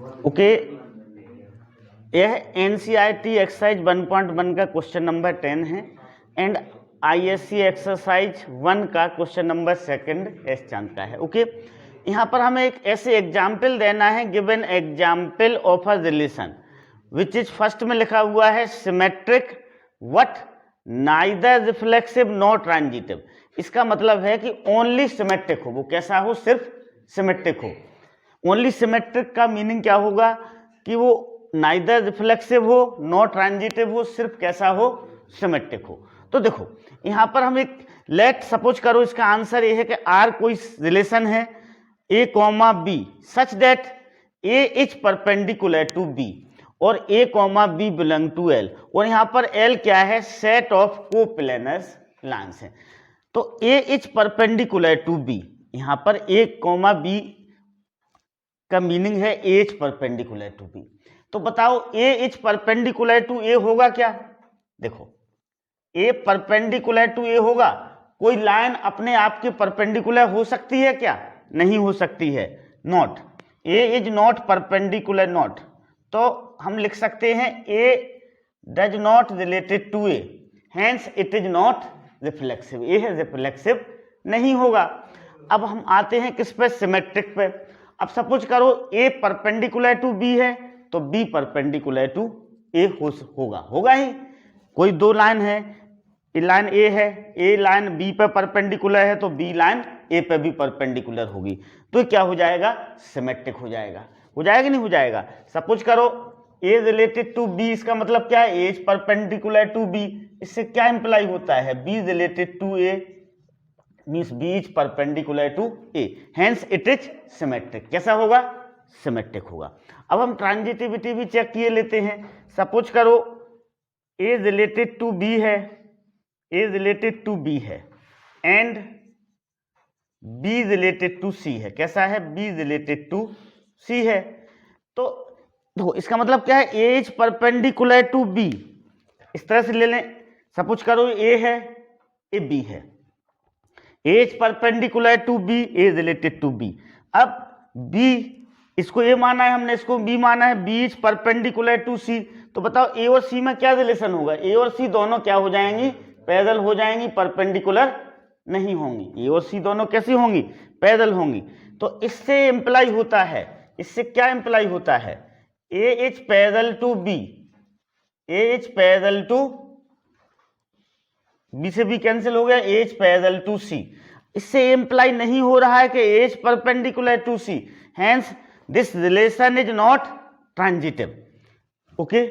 Okay, यह NCERT exercise 1.1 का question number 10 है एंड आईएससी एक्सरसाइज 1 का क्वेश्चन नंबर 2 एस चांद का है। ओके, यहाँ पर हमें एक ऐसे एग्जाम्पल देना है, given example of a relation which is first में लिखा हुआ है symmetric what neither reflexive not transitive. इसका मतलब है कि ओनली सिमेट्रिक हो, वो कैसा हो, सिर्फ सिमेट्रिक हो। ओनली सिमेट्रिक का मीनिंग क्या होगा कि वो नाइदर रिफ्लेक्सिव हो, नॉट ट्रांजिटिव हो, सिर्फ कैसा हो, सिमेट्रिक हो। तो देखो यहां पर हम एक लेट सपोज करो, इसका आंसर ये है कि आर कोई रिलेशन है A comma B such that A is perpendicular to B और A comma B belong to L, और यहां पर एल क्या है, सेट ऑफ कोप्लेनर्स लाइंस है। तो A is perpendicular to B, यहां पर ए कॉमा बी का मीनिंग है A is perpendicular to B. तो बताओ ए इज परपेंडिकुलर टू ए होगा क्या? देखो ए परपेंडिकुलर टू ए होगा। कोई लाइन अपने आप के परपेंडिकुलर हो सकती है क्या? नहीं हो सकती है, not. A is not perpendicular not, तो हम लिख सकते हैं A does not related to A, hence it is not reflexive, A है रिफ्लेक्सिव नहीं होगा। अब हम आते हैं किस पे, सिमेट्रिक पे। अब सपोज करो ए परपेंडिकुलर टू बी है तो बी परपेंडिकुलर टू ए होगा ही। कोई दो लाइन है, ए लाइन ए है, ए लाइन बी पे परपेंडिकुलर है तो बी लाइन ए पे भी परपेंडिकुलर होगी, तो क्या हो जाएगा, सिमेट्रिक हो जाएगा। हो जाएगा नहीं हो जाएगा? सपोज करो ए रिलेटेड टू बी, इसका मतलब क्या है, A is perpendicular to B. इससे क्या इंप्लाई होता है, B related to A means B is perpendicular to A, hence it is symmetric. कैसा होगा, सिमेट्रिक होगा। अब हम ट्रांजिटिविटी भी चेक किए लेते हैं। सपोज करो ए रिलेटेड टू बी है, ए रिलेटेड टू बी है and B related to C है। कैसा है, बी रिलेटेड टू सी है। तो देखो इसका मतलब क्या है, A is perpendicular to B, इस तरह से ले लें। सपोज करो ए है, ए बी है, A is perpendicular to B, A related to B. अब बी, इसको ए माना है हमने, इसको बी माना है, B is perpendicular to C. तो बताओ ए और सी में क्या रिलेशन होगा, ए और सी दोनों क्या हो जाएंगी, पैरेलल हो जाएंगी, परपेंडिकुलर नहीं होंगी। ए और सी दोनों कैसी होंगी, पैरेलल होंगी। तो इससे इंप्लाई होता है, इससे क्या इंप्लाई होता है, A is parallel to B, A is parallel to B, से बी कैंसिल हो गया, A is parallel to C. इससे इंप्लाई नहीं हो रहा है कि A is perpendicular to C, hence this relation is not transitive. Okay,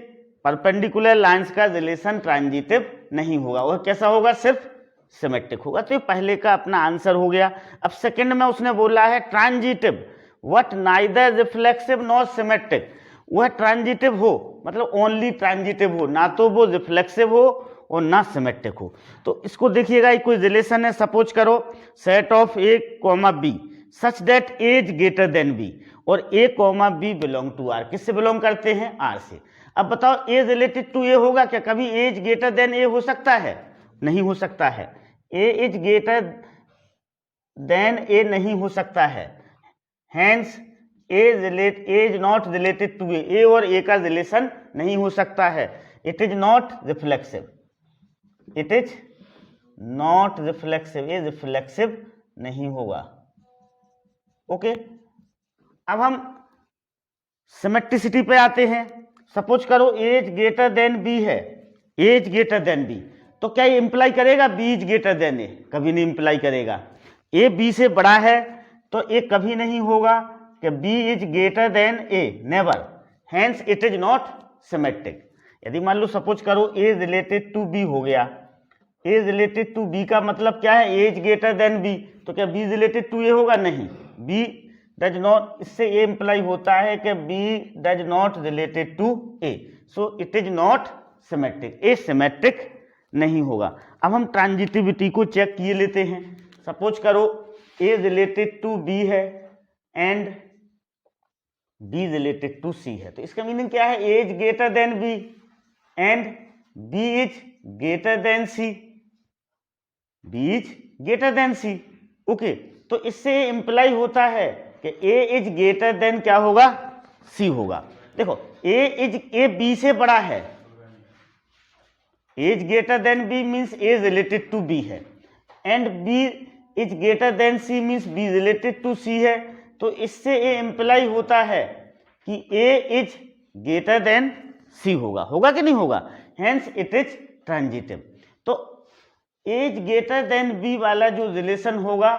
perpendicular lines का रिलेशन ट्रांजिटिव नहीं होगा, और कैसा होगा, सिर्फ सिमेट्रिक होगा। तो ये पहले का अपना आंसर हो गया। अब सेकंड में उसने बोला है transitive what neither reflexive not symmetric, वह ट्रांजिटिव हो मतलब ओनली ट्रांजिटिव हो, ना तो वो रिफ्लेक्सिव हो और ना सिमेट्रिक हो। तो इसको देखिएगा, ये कोई रिलेशन है। सपोज करो set of A comma B such that A is greater than B और A comma B belong to R. किससे बिलोंग करते हैं, आर से। अब बताओ ए रिलेटेड टू ए होगा क्या, कभी A is greater than A हो सकता है, नहीं हो सकता है। A is greater than A नहीं हो सकता है, hence A is not related to A और ए का रिलेशन नहीं हो सकता है। It is not reflexive, it is not reflexive, ये रिफ्लेक्सिव नहीं होगा। ओके, अब हम सिमेट्रिसिटी पे आते हैं। सपोज करो A is greater than B है, A is greater than B, तो क्या ये इंप्लाई करेगा बी इज ग्रेटर देन ए? कभी नहीं इंप्लाई करेगा। ए बी से बड़ा है तो ए कभी नहीं होगा कि B is greater than A, never, hence it is not symmetric. यदि मान लो सपोज करो ए रिलेटेड टू बी हो गया, ए रिलेटेड टू बी का मतलब क्या है, A is greater than B, तो क्या बी रिलेटेड टू ए होगा, नहीं। बी डज नॉट, इससे ये इंप्लाई होता है कि B does not related to A, so it is not symmetric, A symmetric नहीं होगा। अब हम ट्रांजिटिविटी को चेक किए लेते हैं। सपोज करो ए रिलेटेड टू बी है and B related to C है, तो इसका मीनिंग क्या है, A is greater than B and B is greater than C, B is greater than C. Okay, तो इससे इंप्लाई होता है कि ए इज ग्रेटर देन क्या होगा, सी होगा। देखो ए बी से बड़ा है, A is greater than B means A related to B है, and B is greater than C means B related to C है। तो इससे ए इम्प्लाई होता है कि A is greater than C होगा, होगा कि नहीं होगा, हेंस इट इज ट्रांजिटिव। तो एज ग्रेटर देन बी वाला जो रिलेशन होगा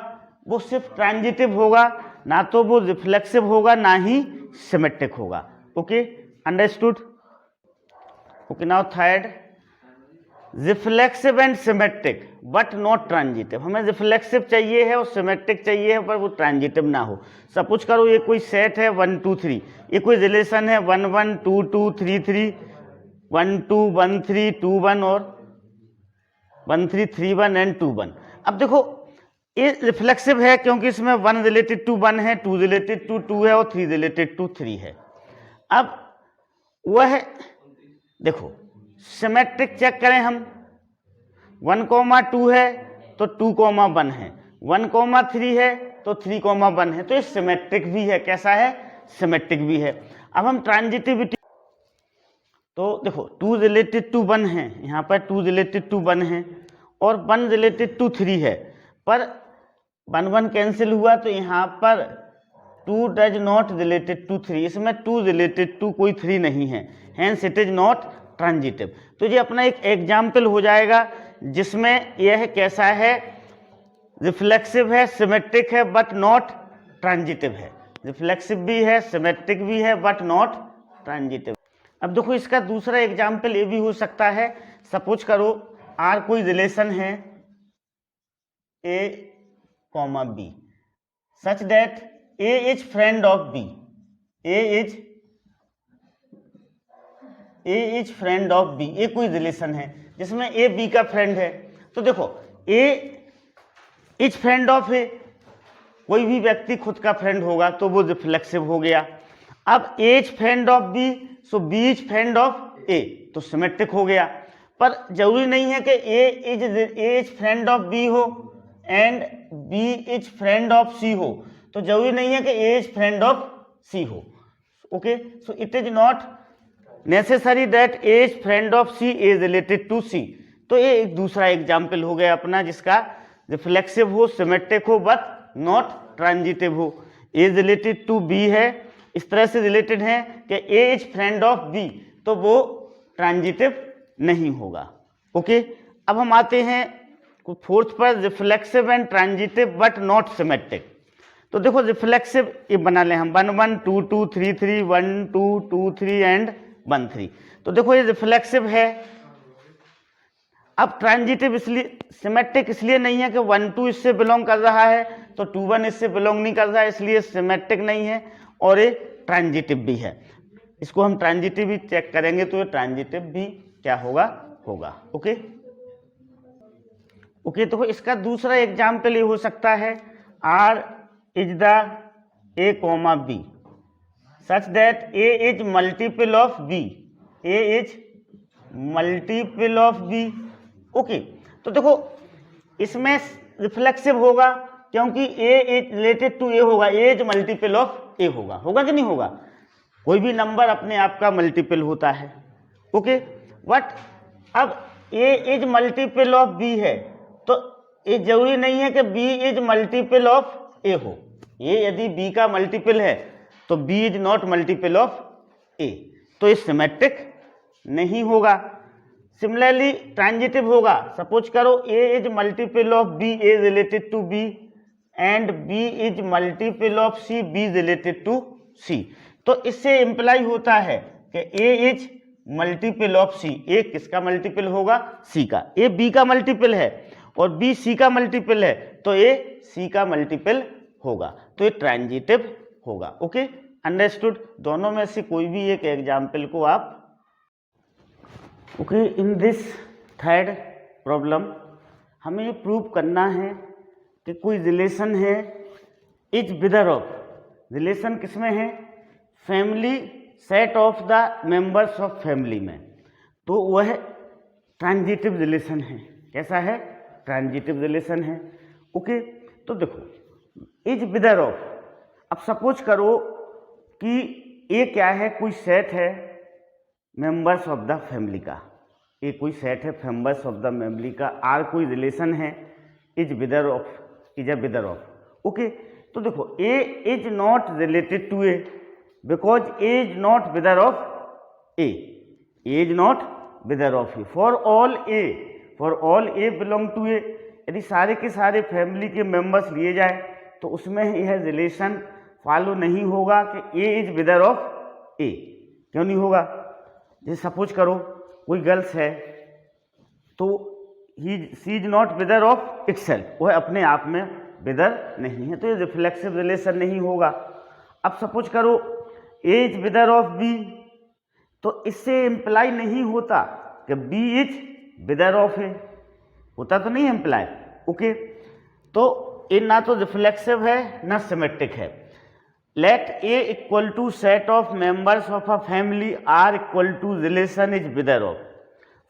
वो सिर्फ ट्रांजिटिव होगा, ना तो वो रिफ्लेक्सिव होगा ना ही सिमेट्रिक होगा। Okay, understood. Okay, now third, reflexive and symmetric but not transitive. हमें रिफ्लेक्सिव चाहिए है और सिमेट्रिक चाहिए है पर वो ट्रांजिटिव ना हो। सपोज करो ये कोई सेट है 1 2 3, ये कोई रिलेशन है 1 1 2 2 3 3, 1 2 1 3 2 1 और 1 3 3 1 एंड 2 1। अब देखो ये रिफ्लेक्सिव है क्योंकि इसमें 1 रिलेटेड टू 1 है, 2 रिलेटेड टू 2 है और 3 रिलेटेड टू 3 है। अब वह देखो सिमेट्रिक चेक करें हम, 1 2 है तो 2 1 है, 1 3 है तो 3 1 है, तो ये सिमेट्रिक भी है। कैसा है, सिमेट्रिक भी है। अब हम ट्रांजिटिविटी, तो देखो 2 रिलेटेड टू 1 है, यहाँ पर 2 रिलेटेड टू 1 है और 1 रिलेटेड टू 3 है, पर 1 1 कैंसिल हुआ तो यहाँ पर 2 डज नॉट रिलेटेड टू 3, इसमें 2 रिलेटेड टू कोई 3 नहीं है, hence it is not transitive. तो ये अपना एक एग्जाम्पल हो जाएगा जिसमें यह कैसा है, रिफ्लेक्सिव है, सिमेट्रिक है बट नॉट ट्रांजिटिव है। रिफ्लेक्सिव भी है, सिमेट्रिक भी है बट नॉट ट्रांजिटिव। अब देखो इसका दूसरा एग्जाम्पल ये भी हो सकता है, सपोज करो आर कोई रिलेशन है A comma B such that A is friend of B, A is friend of B, ये कोई रिलेशन है जिसमें ए बी का फ्रेंड है। तो देखो ए इज फ्रेंड ऑफ ए, कोई भी व्यक्ति खुद का फ्रेंड होगा तो वो रिफ्लेक्सिव हो गया। अब A is friend of B, so B is friend of A, तो सिमेट्रिक हो गया। पर जरूरी नहीं है कि A is friend of B हो and B is friend of C हो, तो जरूरी नहीं है कि A is friend of C हो। Okay, so it is not necessary that A is friend of C is related to C. तो ये एक दूसरा एग्जाम्पल हो गया अपना जिसका रिफ्लेक्सिव हो, सिमेट्रिक हो बट नॉट ट्रांजिटिव हो। ए रिलेटेड टू बी है, इस तरह से रिलेटेड है कि A is friend of B, तो वो ट्रांजिटिव नहीं होगा। ओके, अब हम आते हैं फोर्थ पर, reflexive and transitive but not symmetric. तो देखो रिफ्लेक्सिव ये बना लें हम 1 1 2 2 3 3 1 2 2 3 एंड 1 3। तो देखो ये रिफ्लेक्सिव है। अब ट्रांजिटिव इसलिए, सिमेट्रिक इसलिए नहीं है कि 1 2 इससे बिलोंग कर रहा है तो 2 1 इससे बिलोंग नहीं कर रहा है, इसलिए सिमेट्रिक नहीं है, और ये ट्रांजिटिव भी है। इसको हम ट्रांजिटिव भी चेक करेंगे तो ये ट्रांजिटिव भी क्या होगा, होगा। ओके ओके, तो इसका दूसरा एग्जाम्पल ये हो सकता है R is the A comma B such that A is multiple of B, A is multiple of B. Okay, तो देखो इसमें रिफ्लेक्सिव होगा क्योंकि A is related to A होगा, A is multiple of A होगा, होगा कि नहीं होगा, कोई भी नंबर अपने आप का मल्टीपल होता है। ओके, बट अब A is multiple of B है तो ये जरूरी नहीं है कि B is multiple of A हो। ये यदि बी का मल्टीपल है तो B is not multiple of A, तो ये सिमेट्रिक नहीं होगा। सिमिलरली ट्रांजिटिव होगा, सपोज करो A is multiple of B, A related to B, and B is multiple of C, B related to C. तो इससे इंप्लाई होता है कि A is multiple of C, A किसका मल्टीपल होगा, सी का। ए बी का मल्टीपल है और बी सी का मल्टीपल है तो ए सी का मल्टीपल होगा, तो ये ट्रांजिटिव होगा। Okay, understood. दोनों में से कोई भी एक एग्जाम्पल को आप। Okay, in this third problem हमें ये प्रूव करना है कि कोई रिलेशन है इज विदर ऑफ, रिलेशन किसमें है, family, set of the members of family में, तो वह ट्रांजिटिव रिलेशन है। कैसा है, ट्रांजिटिव रिलेशन है। ओके, तो देखो इज विदर ऑफ, अब सपोज करो कि ये क्या है, कोई सेट है मेंबर्स ऑफ द फैमिली का, ये कोई सेट है मेंबर्स ऑफ द फैमिली का, आर कोई रिलेशन है, is brother of, is a brother of. Okay, तो देखो A is not related to A because A is not brother of A, is not brother of A. For all A belong to A, यदि सारे के सारे family के members लिए जाए तो उसमें यह रिलेशन फॉलो नहीं होगा कि ए इज विदर ऑफ ए। क्यों नहीं होगा? जैसे सपोज करो कोई गर्ल्स है तो सी is not brother of itself, वह अपने आप में विदर नहीं है, तो ये रिफ्लेक्सिव रिलेशन नहीं होगा। अब सपोज करो A is brother of B, तो इससे इम्प्लाई नहीं होता कि बी इज विदर ऑफ ए, होता तो नहीं इम्प्लाई। ओके, तो ये ना तो रिफ्लेक्सिव है ना सिमेट्रिक है। Let A equal to set of members of a family R equal to relation is brother of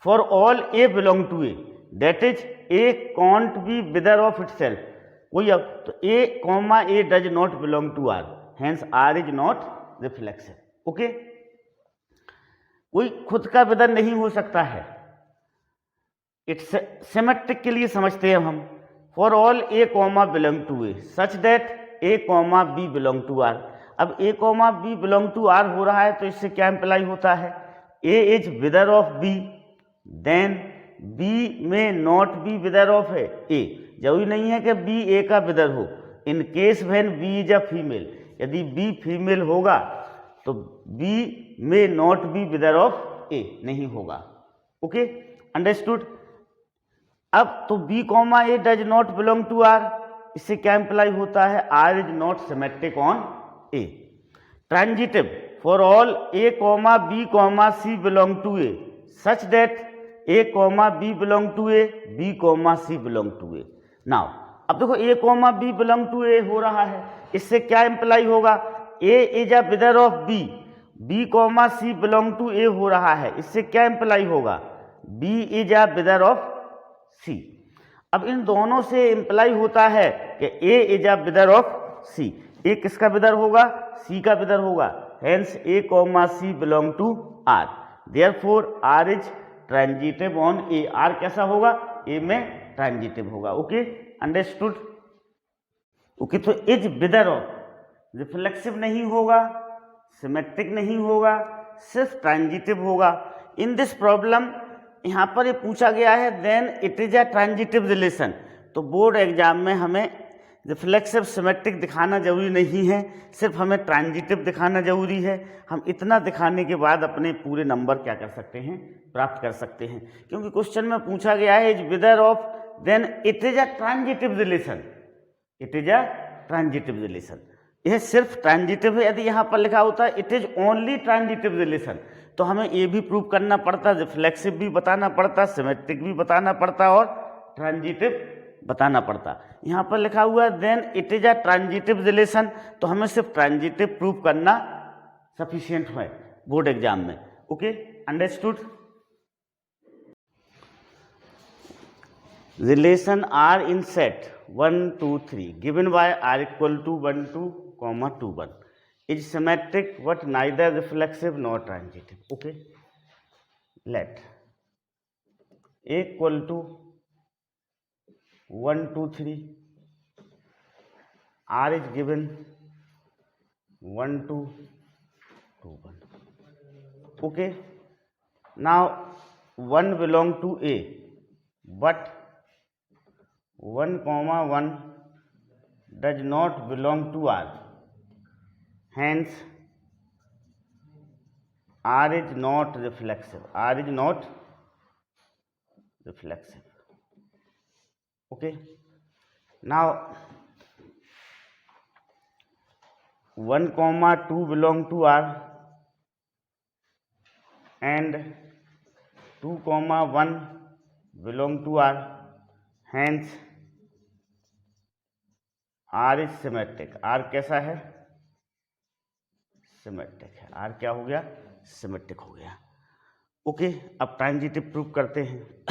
for all A belong to A, that is A can't be brother of itself. वही अब तो A comma A does not belong to R, hence R is not reflexive. Okay, कोई खुद का विदर नहीं हो सकता है। इट्स सिमेट्रिक के लिए समझते हैं हम, for all A comma belong to A such that A comma B belong to R. अब A comma B belong to R हो रहा है तो इससे क्या इंप्लाई होता है, A is brother of B, then B में नॉट बी विदर ऑफ है ए। जरूरी नहीं है कि बी ए का विदर हो, in case when B is a female, यदि बी फीमेल होगा तो बी में not B brother of A नहीं होगा। Okay, understood. अब तो B comma A does not belong to R, इससे क्या इंप्लाई होता है, R is not symmetric on A. Transitive, for all A comma B comma C belong to A such that A comma B belong to A, B comma C belong to A. Now अब देखो A comma B belong to A हो रहा है, इससे क्या imply होगा, A is a brother of B, B comma C belong to A हो रहा है, इससे क्या इंप्लाई होगा, B is a brother of C. अब इन दोनों से इंप्लाई होता है कि A is a brother of C, A किसका विदर होगा, सी का विदर होगा, hence A comma C belong to R, therefore R is transitive on A. R कैसा होगा, ए में ट्रांजिटिव होगा। Okay, understood. ओके, तो इज विदर ऑफ रिफ्लेक्सिव नहीं होगा, सिमेट्रिक नहीं होगा, सिर्फ ट्रांजिटिव होगा। इन दिस प्रॉब्लम यहाँ पर ये पूछा गया है then it is a transitive relation, तो बोर्ड एग्जाम में हमें रिफ्लेक्सिव सिमेट्रिक दिखाना जरूरी नहीं है, सिर्फ हमें ट्रांजिटिव दिखाना जरूरी है। हम इतना दिखाने के बाद अपने पूरे नंबर क्या कर सकते हैं, प्राप्त कर सकते हैं, क्योंकि क्वेश्चन में पूछा गया है is brother of, then it is a transitive relation, it is a transitive relation, यह सिर्फ ट्रांजिटिव है। यदि यहाँ पर लिखा होता है it is only transitive relation तो हमें ये भी प्रूव करना पड़ता, रिफ्लेक्सिव भी बताना पड़ता, सिमेट्रिक भी बताना पड़ता और ट्रांजिटिव बताना पड़ता। यहाँ पर लिखा हुआ है then it is a transitive relation, तो हमें सिर्फ ट्रांजिटिव प्रूव करना सफिशिएंट है बोर्ड एग्जाम में। Okay, understood. Relation R in set 1 2 3 given by R equal to 1 2, 2 1 is symmetric but neither reflexive nor transitive. Okay, let A equal to 1 2 3, R is given 1 2 2 1. Okay, now 1 belong to A but 1 comma 1 does not belong to R, hence R is not reflexive, R is not reflexive. Okay, now 1 comma 2 belong to R and 2 comma 1 belong to R, hence R is symmetric। R कैसा है, symmetric है। Are क्या हो गया, symmetric हो गया। Okay, अब transitive prove करते हैं।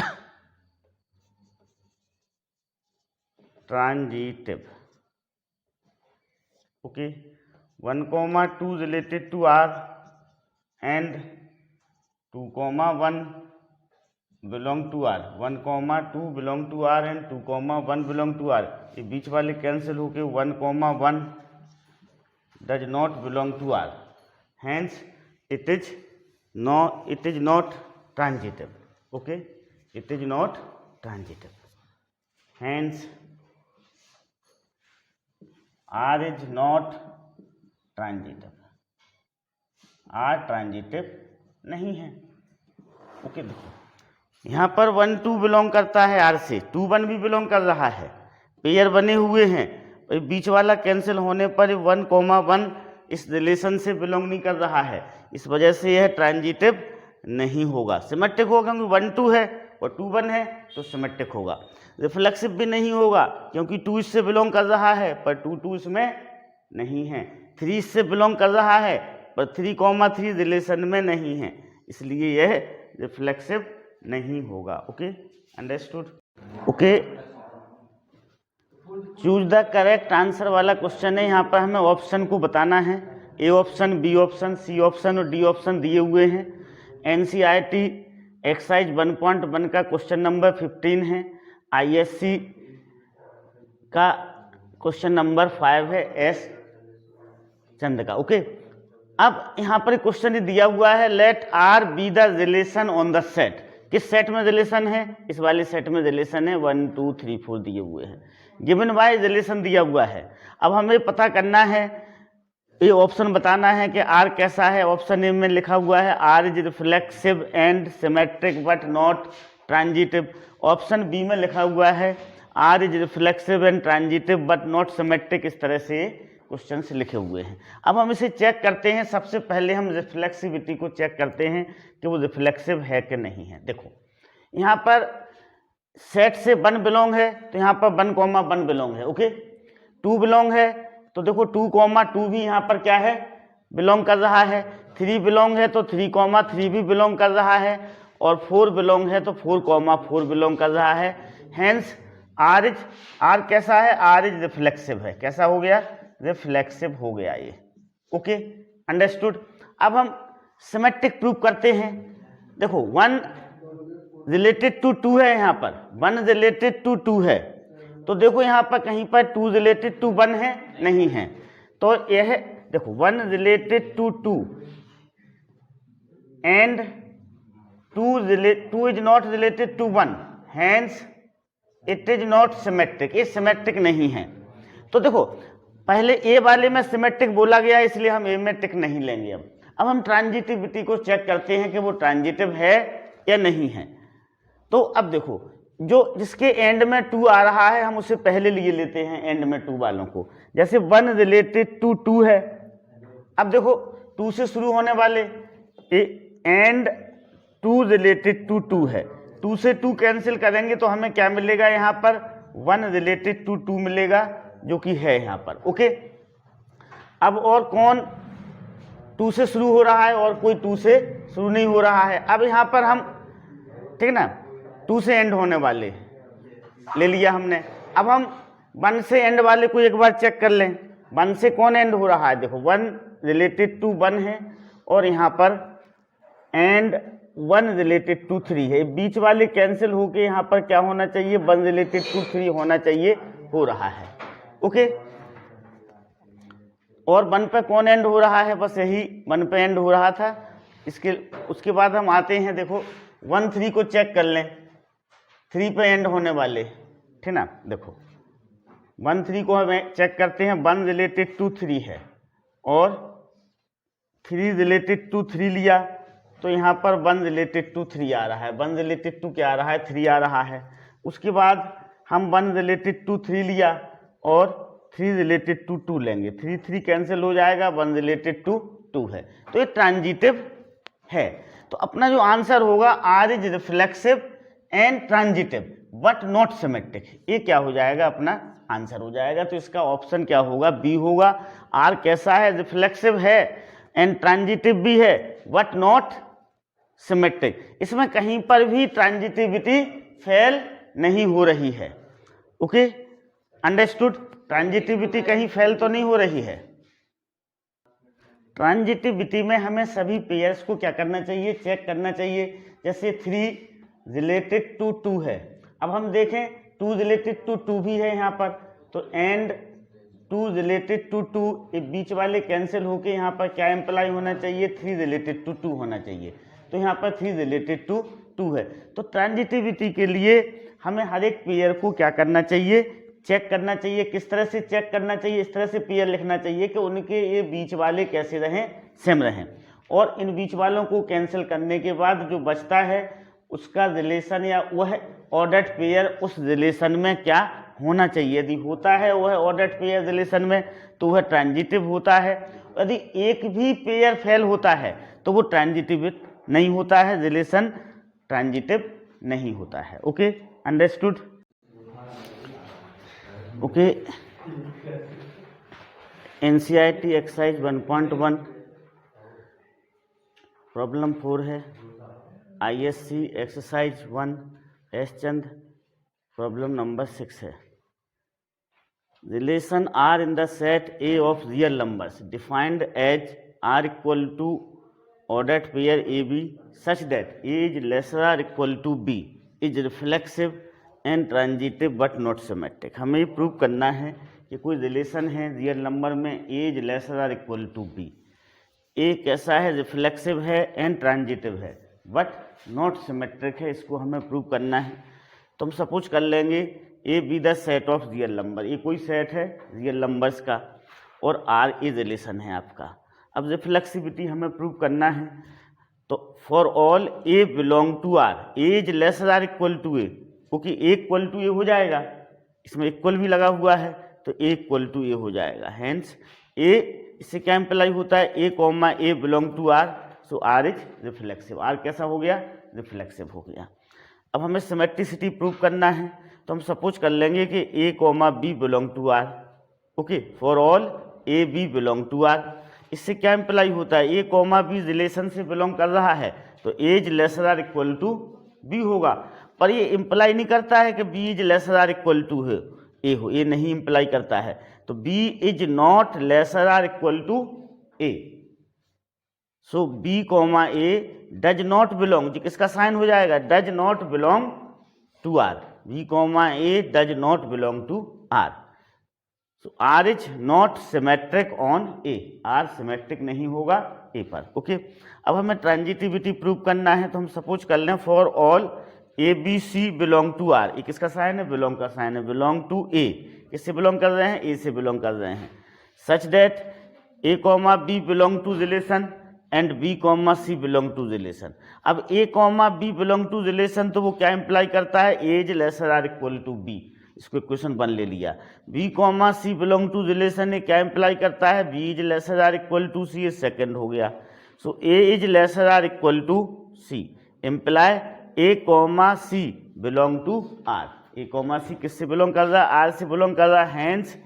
Transitive, okay, 1,2 related to R and 2,1 belong to R. 1,2 belong to R and 2,1 belong to R. ये बीच वाले कैंसिल होके 1,1 does not belong to R. Hence it is not transitive. Okay, it is not transitive. Hence R is not transitive. R transitive नहीं है. Okay, देखो यहाँ पर 1 2 belong करता है R से, 2 1 भी बिलोंग कर रहा है, पेयर बने हुए हैं. बीच वाला कैंसिल होने पर 1,1 इस रिलेशन से बिलोंग नहीं कर रहा है, इस वजह से यह ट्रांजिटिव नहीं होगा. सिमेट्रिक होगा क्योंकि 1 2 है और 2 1 है तो सिमेट्रिक होगा. रिफ्लेक्सिव भी नहीं होगा क्योंकि 2 इससे बिलोंग कर रहा है पर 2 2 इसमें नहीं है. 3 इससे बिलोंग कर रहा है पर 3,3 रिलेशन में नहीं है, इसलिए यह रिफ्लेक्सिव नहीं होगा. Okay, understood. Okay, choose the correct answer वाला क्वेश्चन है. यहाँ पर हमें ऑप्शन को बताना है. A option, B option, C option और डी ऑप्शन दिए हुए हैं. एनसीईआरटी एक्सरसाइज 1.1 का क्वेश्चन नंबर 15 है. आईएससी का क्वेश्चन नंबर 5 है, एस चंद का. ओके, अब यहाँ पर क्वेश्चन दिया हुआ है, let R be the relation on the set. किस सेट में रिलेशन है? इस वाले सेट में रिलेशन है. 1 2 3 4 दिए हुए हैं. गिवन बाय रिलेशन दिया हुआ है. अब हमें पता करना है, ये ऑप्शन बताना है कि आर कैसा है. ऑप्शन ए में लिखा हुआ है R is reflexive and symmetric but not transitive. Option B में लिखा हुआ है R is reflexive and transitive but not symmetric. इस तरह से क्वेश्चंस लिखे हुए हैं. अब हम इसे चेक करते हैं. सबसे पहले हम रिफ्लेक्सिविटी को चेक करते हैं कि वो रिफ्लेक्सिव है कि नहीं है. देखो यहाँ पर सेट से 1 बिलोंग है तो यहाँ पर 1,1 बिलोंग है. ओके, 2 बिलोंग है तो देखो 2,2 भी यहाँ पर क्या है, बिलोंग कर रहा है. 3 बिलोंग है तो 3,3 भी बिलोंग कर रहा है और 4 बिलोंग है तो 4,4 बिलोंग कर रहा है. हेंस आर कैसा है? आर इज रिफ्लेक्सिव है. कैसा हो गया? रिफ्लेक्सिव हो गया ये. Okay, understood. अब हम सिमेट्रिक प्रूव करते हैं. देखो 1 रिलेटेड टू 2 है, यहाँ पर 1 रिलेटेड टू 2 है तो देखो यहाँ पर कहीं पर 2 रिलेटेड टू 1 है नहीं है. तो यह देखो 1 related to 2 and 2 is not related to 1, hence it is not symmetric. ये सिमेट्रिक नहीं है. तो देखो पहले ए वाले में सिमेट्रिक बोला गया इसलिए हम ए में टिक नहीं लेंगे. अब हम ट्रांजिटिविटी को चेक करते हैं कि वो ट्रांजिटिव है या नहीं है. तो अब देखो जो जिसके एंड में 2 आ रहा है हम उसे पहले लिए लेते हैं एंड में 2 वालों को. जैसे 1 रिलेटेड टू 2 है. अब देखो 2 से शुरू होने वाले एंड 2 रिलेटेड टू 2 है. 2 से 2 कैंसिल करेंगे तो हमें क्या मिलेगा? यहाँ पर 1 रिलेटेड टू 2 मिलेगा जो कि है यहाँ पर. ओके, अब और कौन 2 से शुरू हो रहा है और कोई 2 से शुरू नहीं हो रहा है. अब यहाँ पर हम ठीक ना 2 से एंड होने वाले ले लिया हमने. अब हम 1 से एंड वाले को एक बार चेक कर लें. 1 से कौन एंड हो रहा है? देखो 1 रिलेटेड टू 1 है और यहाँ पर एंड 1 रिलेटेड टू 3 है. बीच वाले कैंसिल होके यहाँ पर क्या होना चाहिए? 1 रिलेटेड टू 3 होना चाहिए, हो रहा है. ओके, और 1 पे कौन एंड हो रहा है? बस यही 1 पे एंड हो रहा था. उसके बाद हम आते हैं, देखो 1 3 को चेक कर लें. 3 पे एंड होने वाले, ठीक ना. देखो 1 3 को हमें चेक करते हैं. 1 रिलेटेड टू 3 है और 3 रिलेटेड टू 3 लिया तो यहाँ पर 1 रिलेटेड टू 3 आ रहा है. 1 रिलेटेड टू क्या आ रहा है? 3 आ रहा है. उसके बाद हम 1 रिलेटेड टू 3 लिया और 3 रिलेटेड टू 2 लेंगे. 3 3 कैंसिल हो जाएगा, 1 रिलेटेड टू 2 है. तो ये ट्रांजिटिव है. तो अपना जो आंसर होगा R is reflexive and transitive but not symmetric. ये क्या हो जाएगा? अपना आंसर हो जाएगा. तो इसका ऑप्शन क्या होगा? बी होगा. आर कैसा है? रिफ्लेक्सिव है एंड ट्रांजिटिव भी है बट नॉट सिमेट्रिक. इसमें कहीं पर भी ट्रांजिटिविटी फेल नहीं हो रही है. Okay, understood. ट्रांजिटिविटी कहीं फेल तो नहीं हो रही है. ट्रांजिटिविटी में हमें सभी पेयर्स को क्या करना चाहिए, चेक करना चाहिए। जैसे 3 रिलेटेड टू 2 है, अब हम देखें 2 रिलेटेड टू 2 भी है यहाँ पर, तो एंड 2 रिलेटेड टू 2, ये बीच वाले कैंसिल होके यहाँ पर क्या इम्प्लाई होना चाहिए, 3 रिलेटेड टू 2 होना चाहिए। तो यहाँ पर 3 रिलेटेड टू 2 है। तो ट्रांजिटिविटी के लिए हमें हर एक पेयर को क्या करना चाहिए, चेक करना चाहिए। किस तरह से चेक करना चाहिए, इस तरह से पेयर लिखना चाहिए कि उनके ये बीच वाले कैसे रहें, सेम रहें। और इन बीच वालों को कैंसिल करने के बाद जो बचता है उसका रिलेशन या वह ऑर्डर्ड पेयर उस रिलेशन में क्या होना चाहिए। यदि होता है वह ऑर्डर्ड पेयर रिलेशन में तो वह ट्रांजिटिव होता है। यदि एक भी पेयर फेल होता है तो वो ट्रांजिटिव नहीं होता है, रिलेशन ट्रांजिटिव नहीं होता है। Okay, understood. Okay, NCERT exercise 1.1 problem 4 है। ISC exercise 1 S Chand problem number 6 है। Relation R in the set A of real numbers defined as R equal to ordered pair AB such that A is lesser or equal to B is reflexive and transitive but not symmetric। हमें ये prove करना है कि कोई relation है real number में A is lesser or equal to B। A कैसा है, रिफ्लेक्सिव है एंड ट्रांजिटिव है बट नॉट सिमेट्रिक है, इसको हमें प्रूव करना है। तो हम सपोज कर लेंगे A be the set of real number, ये कोई सेट है रियल नंबर्स का और आर ए रिलेशन है आपका। अब रिफ्लेक्सिविटी हमें प्रूव करना है, तो for all A belong to R, A is lesser or equal to A, क्योंकि ए इक्वल टू ए हो जाएगा, इसमें इक्वल भी लगा हुआ है तो ए इक्वल टू ए हो जाएगा। हैंस ए, इससे क्या इम्प्लाई होता है, A comma A belong to R, so R is reflexive. R कैसा हो गया, रिफ्लेक्सिव हो गया। अब हमें सिमेट्रिसिटी प्रूव करना है, तो हम सपोज कर लेंगे कि A comma B belong to R. Okay, for all A B belong to R. इससे क्या इम्प्लाई होता है, ए कॉमा बी रिलेशन से बिलोंग कर रहा है तो A is lesser or equal to B होगा। पर ये इम्प्लाई नहीं करता है कि B is lesser or equal to A हो, ये नहीं इम्प्लाई करता है। तो B is not lesser or equal to A, so B comma A does not belong, जी किसका साइन हो जाएगा, does not belong to R. B comma A does not belong to R, so R is not symmetric on A, R symmetric नहीं होगा ए पर। Okay, अब हमें transitivity prove करना है, तो हम सपोज कर लें for all A B C belong to R. A किसका साइन है, बिलोंग का साइन है, बिलोंग टू ए, किससे बिलोंग कर रहे हैं, ए से बिलोंग कर रहे हैं। Such that A comma B belong to relation and B comma C belong to relation. अब A comma B belong to relation तो वो क्या इंप्लाई करता है, A is lesser or equal to B, इसको इक्वेशन 1 ले लिया। B comma C belong to relation क्या इंप्लाई करता है, B is lesser or equal to C, second हो गया। So A is lesser or equal to C imply A comma C belong to R. A comma C किससे belong कर रहा है, are से बिलोंग कर रहा है। Hence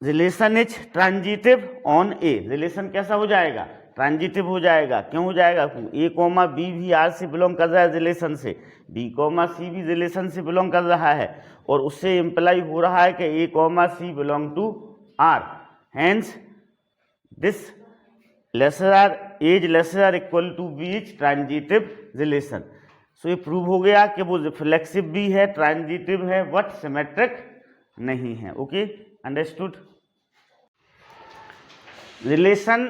relation is transitive on A, relation कैसा हो जाएगा, ट्रांजिटिव हो जाएगा। क्यों हो जाएगा, ए कॉमा बी भी आर से बिलोंग कर रहा है रिलेशन से, बी कॉमा सी भी रिलेशन से बिलोंग कर रहा है और उससे इंप्लाई हो रहा है कि A comma C belong to R. Hence this lesser or A is lesser or equal to B is transitive relation. So ये प्रूव हो गया कि वो रिफ्लेक्सिव भी है, ट्रांजिटिव है बट सिमेट्रिक नहीं है। Okay, understood. रिलेशन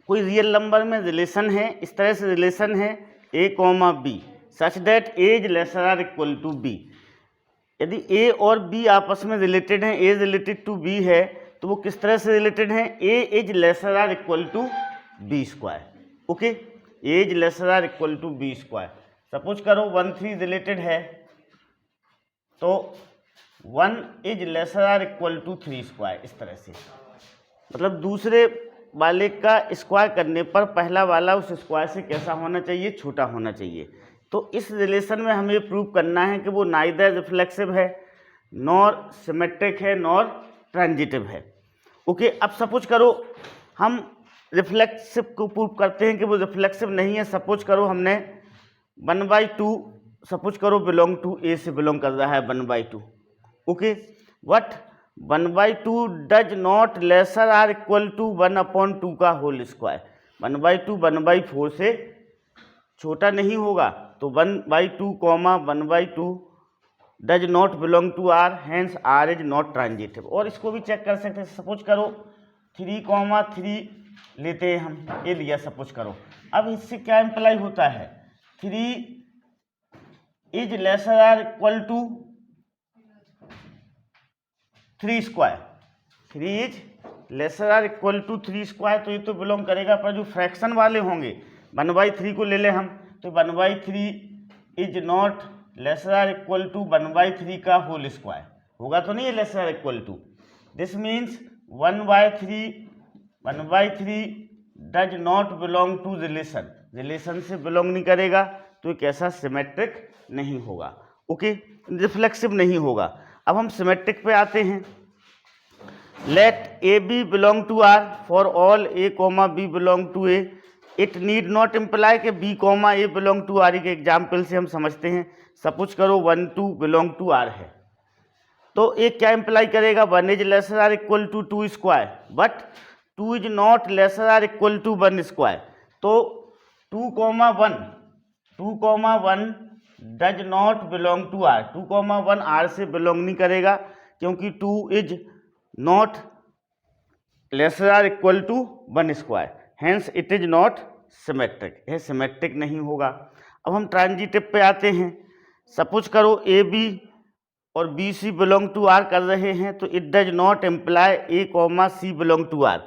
कोई रियल नंबर में रिलेशन है, इस तरह से रिलेशन है A comma B such that A is lesser or equal to B. यदि ए और बी आपस में रिलेटेड हैं, ए रिलेटेड टू बी है तो वो किस तरह से रिलेटेड हैं, A is lesser or equal to B square. Okay, A is lesser or equal to B square. Suppose करो 1 3 रिलेटेड है तो 1 is lesser or equal to 3 square, इस तरह से। मतलब दूसरे वाले का स्क्वायर करने पर पहला वाला उस स्क्वायर से कैसा होना चाहिए, छोटा होना चाहिए। तो इस रिलेशन में हमें प्रूव करना है कि वो नाइदर रिफ्लेक्सिव है, नॉर सिमेट्रिक है, नॉर ट्रांजिटिव है। ओके, अब सपोज करो हम रिफ्लेक्सिव को प्रूव करते हैं कि वो रिफ्लेक्सिव नहीं है। सपोज करो हमने 1/2 सपोज करो बिलोंग टू ए से बिलोंग कर रहा है 1/2। Okay, but 1/2 does not lesser or equal to 1/2 का होल स्क्वायर। 1/2 1/4 से छोटा नहीं होगा, तो 1/2 1/2 does not belong to R, hence R is not transitive. और इसको भी चेक कर सकते हैं, सपोज करो 3,3 लेते हैं हम, ये लिया सपोज करो। अब इससे क्या इम्प्लाई होता है, 3 is lesser or equal to 3 square, 3 is lesser or equal to 3 square, तो ये तो बिलोंग करेगा। पर जो फ्रैक्शन वाले होंगे 1/3 को ले लें हम, तो 1/3 is not lesser or equal to 1/3 का होल स्क्वायर, होगा तो नहीं है lesser or equal to. This means 1/3 does not belong to relation, relation से बिलोंग नहीं करेगा, तो एक ऐसा सिमेट्रिक नहीं होगा। ओके, रिफ्लेक्सिव नहीं होगा। अब हम सिमेट्रिक पे आते हैं। Let A B belong to R for all A comma B belong to A, it need not imply कि B comma A belong to R. के एग्जाम्पल से हम समझते हैं, सपोज करो 1 2 बिलोंग टू आर है, तो एक क्या इम्प्लाई करेगा, 1 is lesser or equal to 2 square, but 2 is not lesser or equal to 1 square. तो 2,1 does not belong to R, 2,1 R से बिलोंग नहीं करेगा, क्योंकि 2 is not lesser or equal to 1 square, hence it is not symmetric, यह symmetric नहीं होगा। अब हम ट्रांजिटिव पे आते हैं। सपोज करो ए बी और B C belong to R कर रहे हैं, तो it does not imply A comma C belong to R.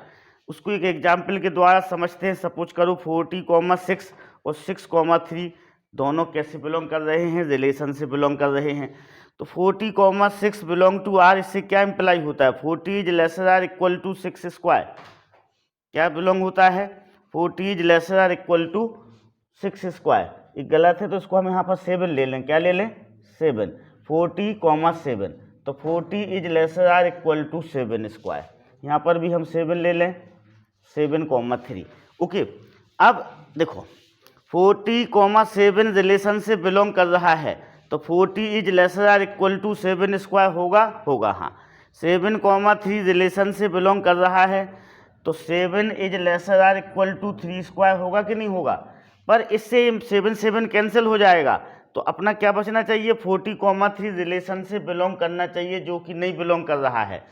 उसको एक एग्जाम्पल के द्वारा समझते हैं। सपोज करो 40,6 और 6,3 दोनों कैसे बिलोंग कर रहे हैं, रिलेशन से बिलोंग कर रहे हैं। तो 40,6 बिलोंग टू आर, इससे क्या इम्प्लाई होता है, 40 is lesser or equal to 6 square, क्या बिलोंग होता है, 40 is lesser or equal to 6 square. ये गलत है, तो इसको हम यहाँ पर 7 ले लें, क्या ले लें, 7, 40,7, तो 40 is lesser or equal to 7 square. यहाँ पर भी हम 7 ले लें, 7,3। ओके, अब देखो 40,7 रिलेशन से बिलोंग कर रहा है, तो 40 is lesser or equal to 7 square होगा हाँ। 7,3 रिलेशन से बिलोंग कर रहा है, तो 7 is lesser or equal to 3 square होगा कि नहीं होगा। पर इससे 7 कैंसिल हो जाएगा, तो अपना क्या बचना चाहिए, 40,3 रिलेशन से बिलोंग करना चाहिए, जो कि नहीं बिलोंग कर रहा है।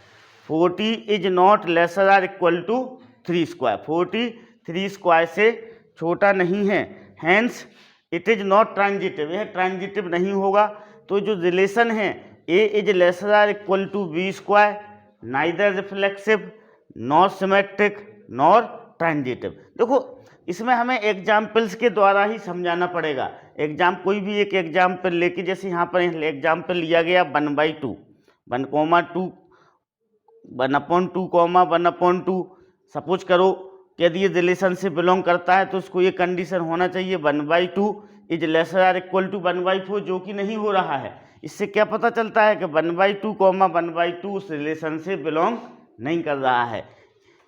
40 is not lesser or equal to 3 square, 40 3 square से छोटा नहीं है, hence it is not transitive, यह ट्रांजिटिव नहीं होगा। तो जो रिलेशन है A is lesser or equal to B square, neither reflexive nor symmetric nor transitive. देखो इसमें हमें एग्जाम्पल्स के द्वारा ही समझाना पड़ेगा। कोई भी एक एग्जाम्पल लेके, जैसे यहाँ पर एग्जाम्पल लिया गया 1/2, 1,2 1/2 1/2। सपोज करो कि यदि ये रिलेशन से बिलोंग करता है, तो उसको ये कंडीशन होना चाहिए 1/2 is lesser or equal to 1/4, जो कि नहीं हो रहा है। इससे क्या पता चलता है कि 1/2 1/2 उस रिलेशन से बिलोंग नहीं कर रहा है।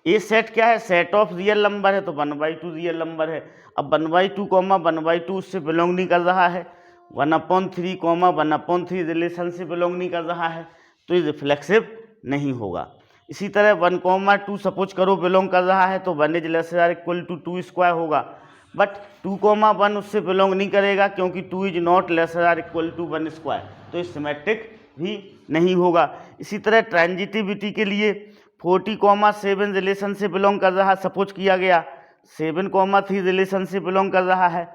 ये सेट क्या है, सेट ऑफ रियल नंबर है, तो 1/2 रियल नंबर है। अब 1/2 1/2 उससे बिलोंग नहीं कर रहा है, 1/3 1/3 रिलेशन से बिलोंग नहीं कर रहा है, तो ये रिफ्लेक्सिव नहीं होगा। इसी तरह 1,2 सपोज करो बिलोंग कर रहा है, तो 1 is lesser or equal to 2 square होगा, बट 2,1 उससे बिलोंग नहीं करेगा, क्योंकि 2 is not lesser or equal to 1 square, तो ये सिमेट्रिक भी नहीं होगा। इसी तरह ट्रांजिटिविटी के लिए 40,7 रिलेशन से बिलोंग कर रहा, सपोज किया गया 7,3 रिलेशन से बिलोंग कर रहा है।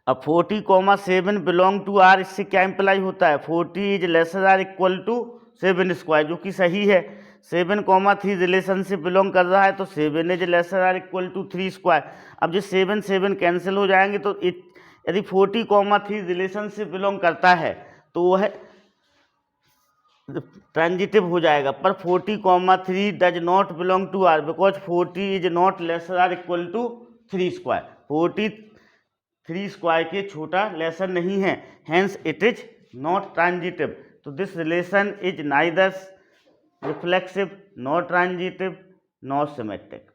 अब 40,7 बिलोंग टू आर, इससे क्या इम्प्लाई होता है, 40 is lesser or equal to 7 square, जो कि सही है। 7,3 रिलेशन से बिलोंग कर रहा है, तो 7 is lesser or equal to 3 square. अब जो 7 कैंसिल हो जाएंगे, तो यदि 40,3 रिलेशन से बिलोंग करता है, तो वह ट्रांजिटिव हो जाएगा। पर 40,3 does not belong to R, because 40 is not lesser or equal to 3 square, 40 3 square के छोटा लेसर नहीं है, hence it is not transitive. तो this relation is neither reflexive not transitive not symmetric.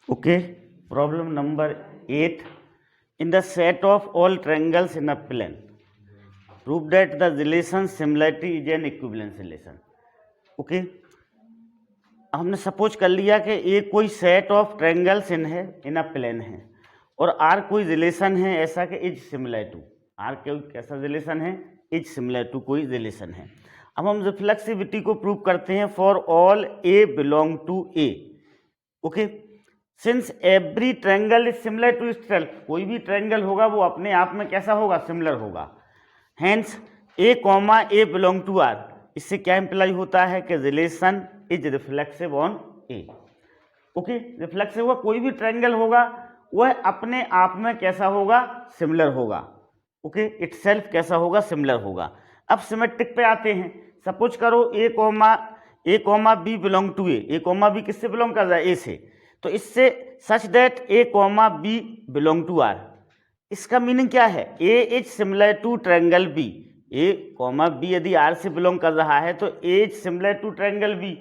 Okay, problem number 8, in the set of all triangles in a plane prove that the relation similarity is an equivalence relation. Okay, हमने suppose कर लिया कि ए कोई set of triangles in a plane है और are कोई relation है ऐसा कि इज सिमिलर टू, आर कोई कैसा रिलेशन है, इज सिमिलर टू कोई रिलेशन है। अब हम रिफ्लेक्सिविटी को प्रूव करते हैं for all A belong to A. Okay, since every triangle is similar to itself, कोई भी ट्रायंगल होगा वो अपने आप में कैसा होगा, सिमिलर होगा। Hence A comma A belong to R, इससे क्या इंप्लाई होता है कि relation is reflexive on A. ओके, रिफ्लेक्सिव होगा, कोई भी ट्रायंगल होगा वह अपने आप में कैसा होगा, सिमिलर होगा। ओके, इटसेल्फ कैसा होगा, सिमिलर होगा। अब सिमेट्रिक पे आते हैं। सपोज करो A comma B belong to A comma B किससे बिलोंग कर रहा है, ए से, तो इससे such that A comma B belong to R, इसका मीनिंग क्या है, A is similar to triangle B, A comma B यदि आर से बिलोंग कर रहा है तो A is similar to triangle B.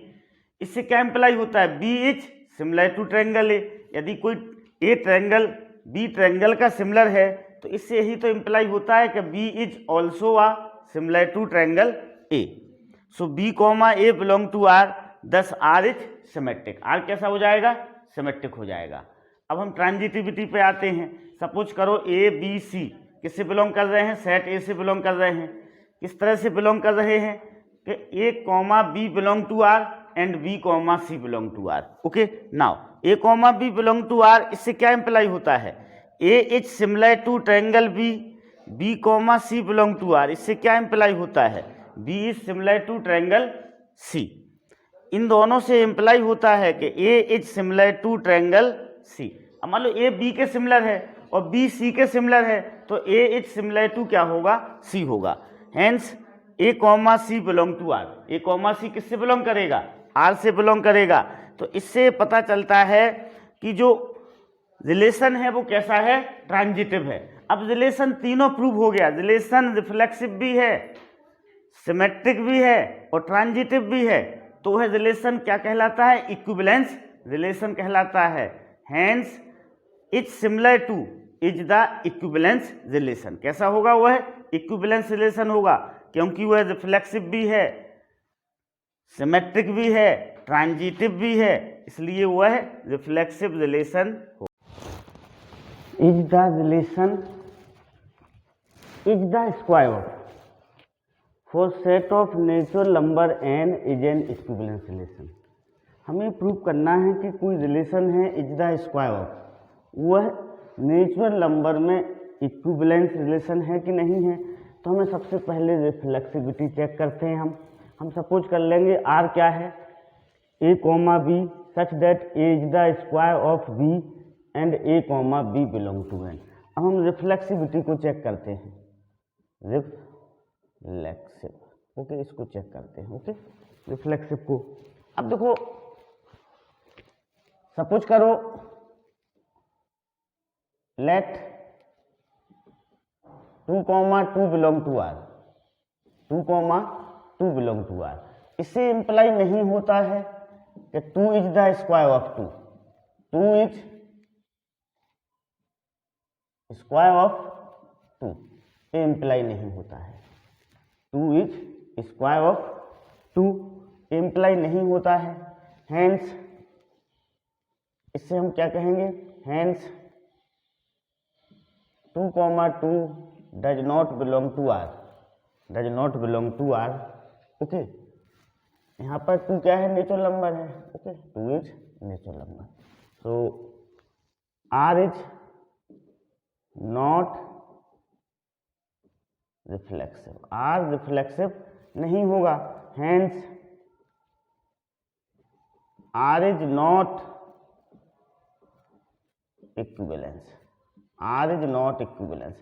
इससे क्या इंप्लाई होता है, B is similar to triangle A. यदि कोई ए ट्रायंगल बी ट्रायंगल का सिमिलर है तो इससे यही तो इंप्लाई होता है कि B is also a similar to triangle A. So B comma A belong to R, thus R is symmetric, R कैसा हो जाएगा, सिमेट्रिक हो जाएगा। अब हम ट्रांजिटिविटी पे आते हैं। सपोज करो ए बी सी किससे बिलोंग कर रहे हैं, सेट ए से बिलोंग कर रहे हैं। किस तरह से बिलोंग कर रहे हैं कि A comma B belong to R and B comma C belong to R. Okay, now A comma B belong to R, इससे क्या इंप्लाई होता है, A is similar to triangle B, B comma C belong to R, इससे क्या imply होता है, B is similar to triangle C. इन दोनों से इंप्लाई होता है कि A is similar to triangle C. अब मान लो ए बी के सिमिलर है और बी सी के सिमिलर है तो ए इज सिमिलर टू क्या होगा, सी होगा। Hence A comma C belong to R, A comma C किससे बिलोंग करेगा, आर से बिलोंग करेगा। तो इससे पता चलता है कि जो रिलेशन है वो कैसा है, ट्रांजिटिव है। अब रिलेशन तीनों प्रूव हो गया, रिलेशन रिफ्लेक्सिव भी है, सिमेट्रिक भी है और ट्रांजिटिव भी है। तो वह रिलेशन क्या कहलाता है, इक्विवेलेंस रिलेशन कहलाता है। Hence is similar two is the equivalence relation, कैसा होगा, वह इक्विवेलेंस रिलेशन होगा क्योंकि वह रिफ्लेक्सिव भी है, सिमेट्रिक भी है, ट्रांजिटिव भी है, इसलिए वह रिफ्लेक्सिव रिलेशन हो। Is the relation is the square of for set of natural number n is an equivalence relation. हमें प्रूव करना है कि कोई रिलेशन है इज द स्क्वायर ऑफ, वह नेचुरल नंबर में इक्विवेलेंस रिलेशन है कि नहीं है। तो हमें सबसे पहले रिफ्लेक्सिविटी चेक करते हैं। हम सपोज कर लेंगे आर क्या है, A comma B such that A is the square of B and A comma B belong to N. अब हम रिफ्लेक्सिविटी को चेक करते हैं, रिफ्लेक्सिव, ओके, इसको चेक करते हैं। ओके, रिफ्लेक्सिव को अब देखो, सपोज करो let 2,2 belong to R, 2,2 belong to R. इससे इंप्लाई नहीं होता है कि 2 is the square of 2, 2 is square of 2, ये इंप्लाई नहीं होता है। 2 इज स्क्वायर ऑफ 2 इंप्लाई नहीं होता है। हेंस इससे हम क्या कहेंगे, hence 2,2 does not belong to R, does not belong to R. Okay, यहाँ पर 2 क्या है, नेचुरल नंबर है। Okay, 2 is natural number, so R is not reflexive, R reflexive नहीं होगा। Hence R is not equivalence, R is not equivalence.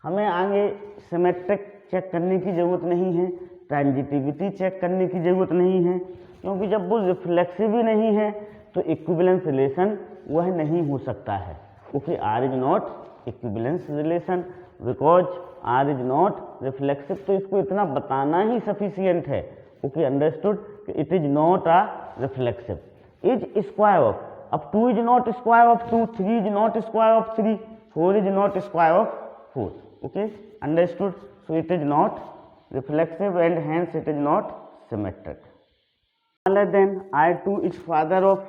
हमें आगे symmetric check करने की जरूरत नहीं है, ट्रांजिटिविटी चेक करने की जरूरत नहीं है, क्योंकि जब वो रिफ्लेक्सिव ही नहीं है तो इक्विवेलेंस रिलेशन वह नहीं हो सकता है। Okay, R is not equivalence relation because R is not reflexive. तो इसको इतना बताना ही सफिशियंट है। Okay, understood, it is not a reflexive. Is square of, अब 2 is not square of 2, 3 is not square of 3, 4 is not square of 4। Okay, understood, so it is not reflexive and hence it is not symmetric. Okay, understood, so it is not reflexive and hence it is not symmetric. Okay, understood, so it is not reflexive and hence it is not symmetric. Then I2 is father of,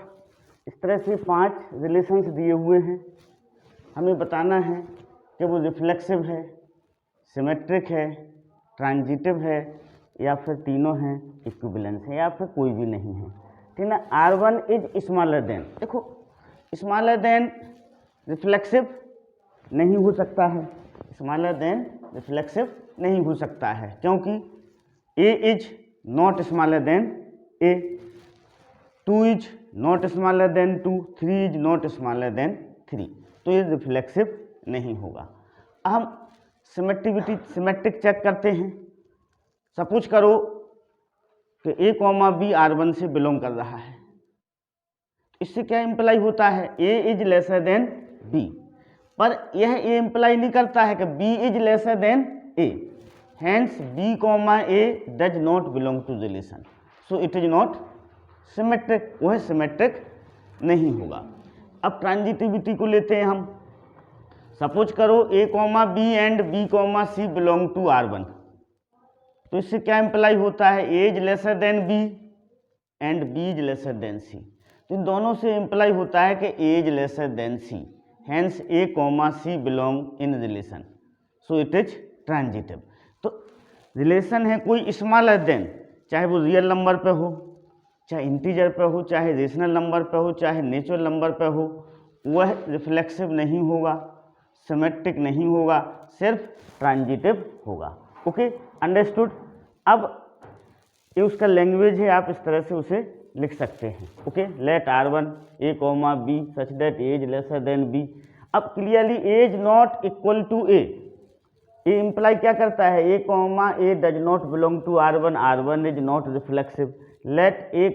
इस तरह से 5 relations दिए हुए हैं। हमें बताना है कि वो रिफ्लेक्सिव है, सिमेट्रिक है, ट्रांजिटिव है, या फिर तीनों हैं, इक्विवेलेंस है, या फिर कोई भी नहीं है। ठीक है, R1 इज स्मॉलर देन, देखो स्मॉलर देन रिफ्लेक्सिव नहीं हो सकता है, स्मॉलर देन रिफ्लेक्सिव नहीं हो सकता है, क्योंकि A is not smaller than A, 2 is not smaller than 2, 3 is not smaller than 3, तो ये रिफ्लेक्सिव नहीं होगा। हम सिमेट्रिक चेक करते हैं। सपोज करो कि A, B R1 से बिलोंग कर रहा है, इससे क्या इंप्लाई होता है, A is lesser than B, पर यह A इंप्लाई नहीं करता है कि B is lesser than A, hence B, A does not belong to relation, so it is not symmetric, वह सिमेट्रिक नहीं होगा। अब ट्रांजिटिविटी को लेते हैं हम। सपोज करो A, B and B, C belong to R1, तो इससे क्या इंप्लाई होता है, A is lesser than B and B is lesser than C, तो इन दोनों से इंप्लाई होता है कि A is lesser than C, hence A, C belong in relation, so it is transitive. तो रिलेशन है कोई स्मॉलर देन, चाहे वो रियल नंबर पे हो, चाहे इंटीजर पे हो, चाहे रेशनल नंबर पे हो, चाहे नेचुरल नंबर पे हो, वह रिफ्लेक्सिव नहीं होगा, सिमेट्रिक नहीं होगा, सिर्फ ट्रांजिटिव होगा। Okay, understood. अब ये उसका लैंग्वेज है, आप इस तरह से उसे लिख सकते हैं। Okay, let R1 A, B such that A is lesser than B। अब clearly A is not equal to A, ये इंप्लाई क्या करता है, A, does not belong to R1, R1 is not reflexive. Let A,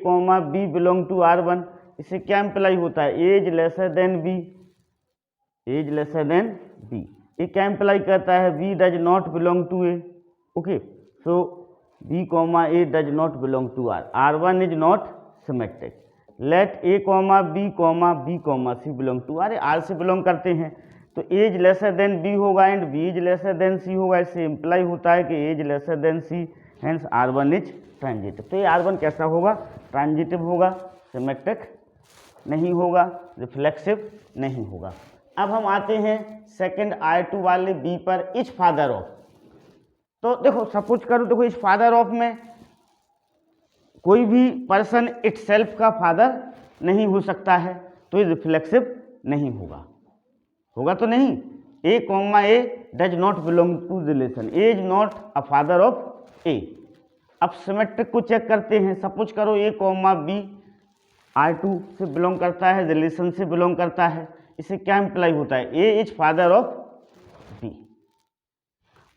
B belong to R1, इससे क्या imply होता है, A is lesser than B, A is lesser than B। ये क्या इंप्लाई करता है, B does not belong to A। Okay, so B, A does not belong to R, R1 is not symmetric. Let A, B, C belong to R, R से belong करते हैं, तो A is lesser than B होगा and B is lesser than C होगा, इससे imply होता है कि A is lesser than C, hence R1 is transitive. तो ये R1 कैसा होगा, ट्रांजिटिव होगा, सिमेट्रिक नहीं होगा, रिफ्लेक्सिव नहीं होगा। अब हम आते हैं सेकंड I2 वाले B पर, इज फादर ऑफ। तो देखो सपोज करो, देखो इस फादर ऑफ में कोई भी पर्सन इटसेल्फ का फादर नहीं हो सकता है, तो ये रिफ्लेक्सिव नहीं होगा, होगा तो नहीं। A, does not belong to relation, A is not a father of A। अब सिमेट्रिक को चेक करते हैं। सपोज करो A, B R2 से बिलोंग करता है, रिलेशन से बिलोंग करता है, इससे क्या इंप्लाई होता है, A is father of B।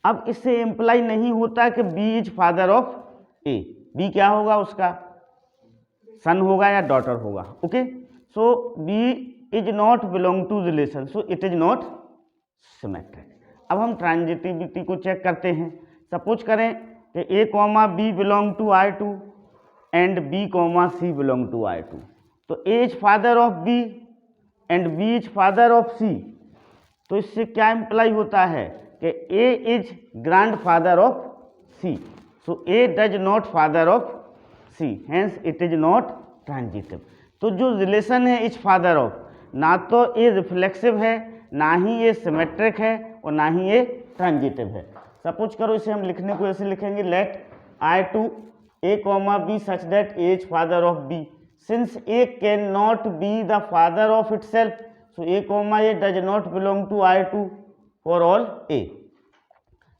अब इससे इंप्लाई नहीं होता कि B is father of A, B क्या होगा, उसका सन होगा या डॉटर होगा। Okay, so B is not belong to relation, so it is not symmetric. अब हम ट्रांजिटिविटी को चेक करते हैं। सपोज करें कि A, B belong to R2 and B, C belong to R2, तो A is father of B and B is father of C, तो इससे क्या इंप्लाई होता है कि A is grandfather of C, सो A does not father of C, hence it is not transitive. तो जो रिलेशन है इज फादर ऑफ, ना तो ये रिफ्लेक्सिव है, ना ही ये सिमेट्रिक है, और ना ही ये ट्रांजिटिव है। सपोज करो इसे हम लिखने को ऐसे लिखेंगे, let I2 A, B such that A is father of B, since A can not be the father of itself, so A, does not belong to I2 for all A,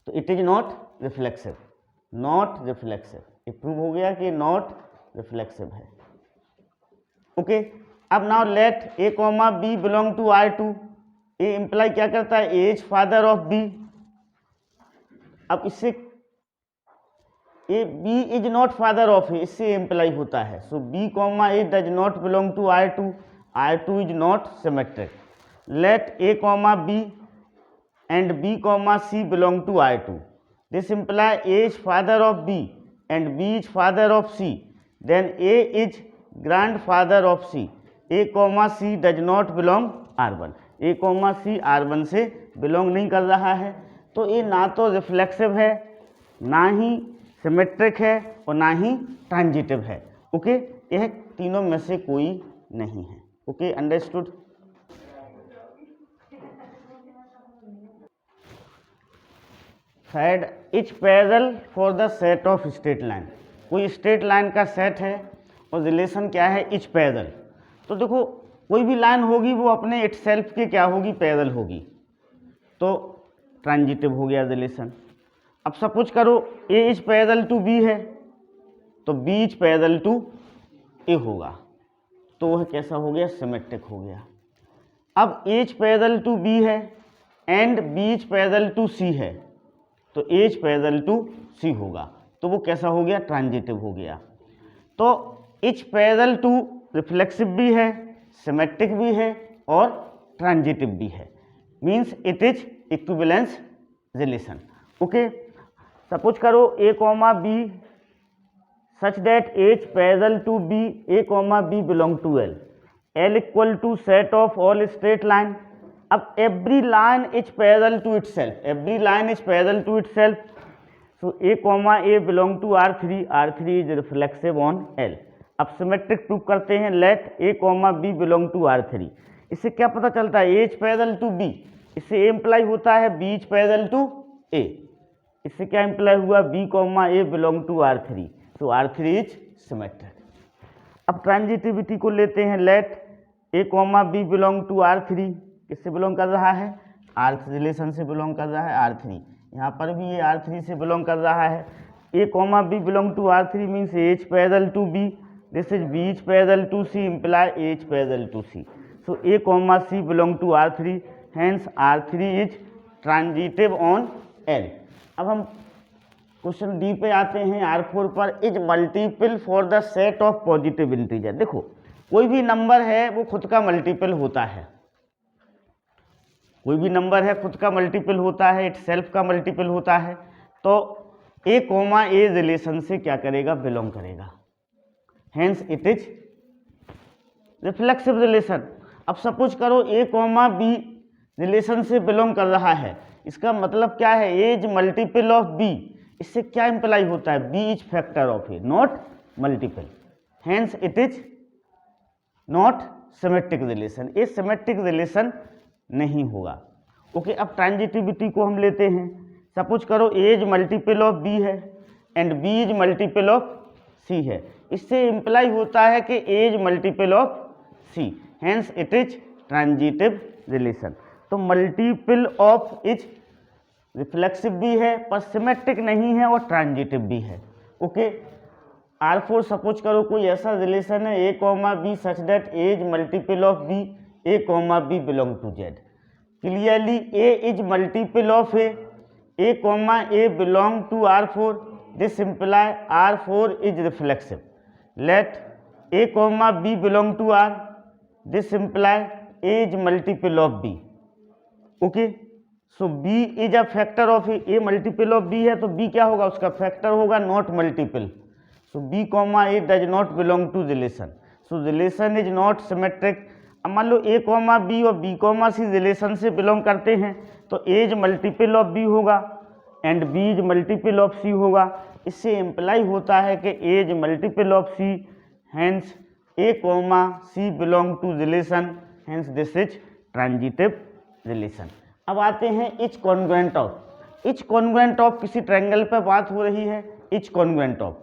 तो it is not reflexive, not reflexive. ये prove हो गया कि not reflexive है। Okay, अब now let A, B belong to R2, ये imply क्या करता है, A is father of B। अब इससे B is not father of A, इससे इंप्लाई होता है, so B, A does not belong to R2, R2 is not symmetric. Let A, B and B, C belong to R2, this imply A is father of B and B is father of C, then A is grandfather of C, A, C does not belong R1, A, C R1 से belong नहीं कर रहा है, तो ये ना तो reflexive है, ना ही सिमेट्रिक है, और ना ही ट्रांजिटिव है। ओके, यह तीनों में से कोई नहीं है। Okay, understood. Third, etch parallel for the set of straight line. कोई स्ट्रेट लाइन का सेट है और रिलेशन क्या है, इच पैरेलल। तो देखो कोई भी लाइन होगी वो अपने इट सेल्फ के क्या होगी, पैरेलल होगी, तो ट्रांजिटिव हो गया रिलेशन। अब सपोज करो A is parallel to B है तो B is parallel to A होगा, तो वह कैसा हो गया, सिमेट्रिक हो गया। अब A is parallel to B है and B is parallel to C है, तो A is parallel to C होगा, तो वो कैसा हो गया, ट्रांजिटिव हो गया। तो इच पैरेलल टू रिफ्लेक्सिव भी है, सिमेट्रिक भी है और ट्रांजिटिव भी है, means it is equivalence relation. Okay, suppose करो A comma B such that A is parallel to B, A comma B belong to L, L equal to set of all straight line. अब every line is parallel to itself, every line is parallel to itself, so A comma A belong to R3, R3 is reflexive on L. अब symmetric prove करते हैं, let A comma B belong to R3। इससे क्या पता चलता है, A is parallel to B, इससे A imply होता है B is parallel to A, इससे क्या इम्प्लाई हुआ, B comma A belong to R3, तो R3 इज सिमेट्रिक। अब ट्रांजिटिविटी को लेते हैं, let A comma B belong to R3, किससे बिलोंग कर रहा है, R3 रिलेशन से बिलोंग कर रहा है, R3, यहाँ पर भी ये R3 से बिलोंग कर रहा है। A comma B belong to R3 means A is parallel to B, this is B is parallel to C, imply A is parallel to C, so A comma C belong to R3, hence R3 is transitive on L। अब हम question D पे आते हैं, R4 पर, is multiple for the set of positive integer. देखो कोई भी number है वो खुद का मल्टीपल होता है, कोई भी नंबर है खुद का मल्टीपल होता है, इट सेल्फ का मल्टीपल होता है, तो ए कॉमा ए रिलेशन से क्या करेगा, बिलोंग करेगा, hence it is reflexive relation. अब सपोज करो ए कॉमा बी रिलेशन से बिलोंग कर रहा है, इसका मतलब क्या है, A is multiple of B, इससे क्या इंप्लाई होता है, B is factor of A, not multiple, hence it is not symmetric relation, ये सिमेट्रिक रिलेशन नहीं होगा। ओके, अब ट्रांजिटिविटी को हम लेते हैं, सपोज करो A is multiple of B है and B is multiple of C है, इससे इंप्लाई होता है कि A is multiple of C, hence it is transitive relation. तो मल्टीपल ऑफ इज रिफ्लेक्सिव भी है पर सिमेट्रिक नहीं है और ट्रांजिटिव भी है। ओके, R4 सपोज करो कोई ऐसा रिलेशन है A comma B such that A is multiple of B, A comma B belong to Z. Clearly A is multiple of A comma A belong to R4, this imply R4 is reflexive. Let A comma B belong to R, this imply A is multiple of B. Okay, so B is a factor of A multiple of B है तो B क्या होगा, उसका factor होगा, not multiple, so B comma A does not belong to relation, so relation is not symmetric. अब मान लो A comma B और बी कॉमा सी रिलेशन से बिलोंग करते हैं तो A is multiple of B होगा and B is multiple of C होगा, इससे इम्प्लाई होता है कि A is multiple of C, hence A comma C belong to relation, hence this is transitive relation. अब आते हैं etch congruent of. Etch congruent of किसी ट्रायंगल पर बात हो रही है, इच कॉन्ग्रुएंट ऑफ।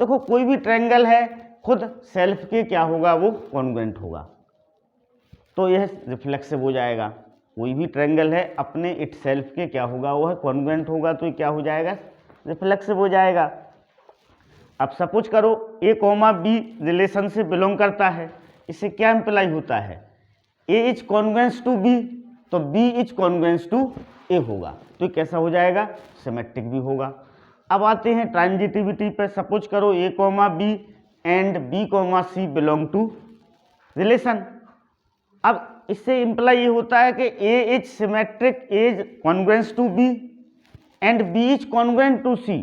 देखो कोई भी ट्रायंगल है खुद सेल्फ के क्या होगा, वो कॉन्ग्रुएंट होगा, तो यह रिफ्लेक्सिव हो जाएगा। कोई भी ट्रायंगल है अपने इट सेल्फ के क्या होगा, वह कॉन्ग्रुएंट होगा, तो ये क्या हो जाएगा, रिफ्लेक्सिव हो जाएगा। अब सपोज करो ए कॉमा बी रिलेशन से बिलोंग करता है, इससे क्या इम्प्लाई होता है, A is congruence to B, तो B is congruence to A होगा, तो कैसा हो जाएगा, सिमेट्रिक भी होगा। अब आते हैं ट्रांजिटिविटी पे, सपोज करो A comma B and B comma C belong to relation. अब इससे इम्प्लाई ये होता है कि A is symmetric, A is congruence to B and B is congruent to C,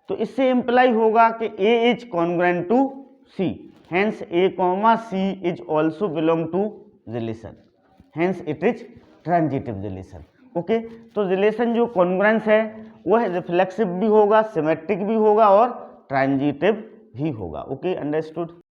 तो इससे इम्प्लाई होगा कि A is congruent to C, hence A comma C is also belong to relation, hence it is transitive relation. Okay, तो relation जो congruence है वह reflexive भी होगा, सिमेट्रिक भी होगा और ट्रांजिटिव भी होगा। Okay, understood.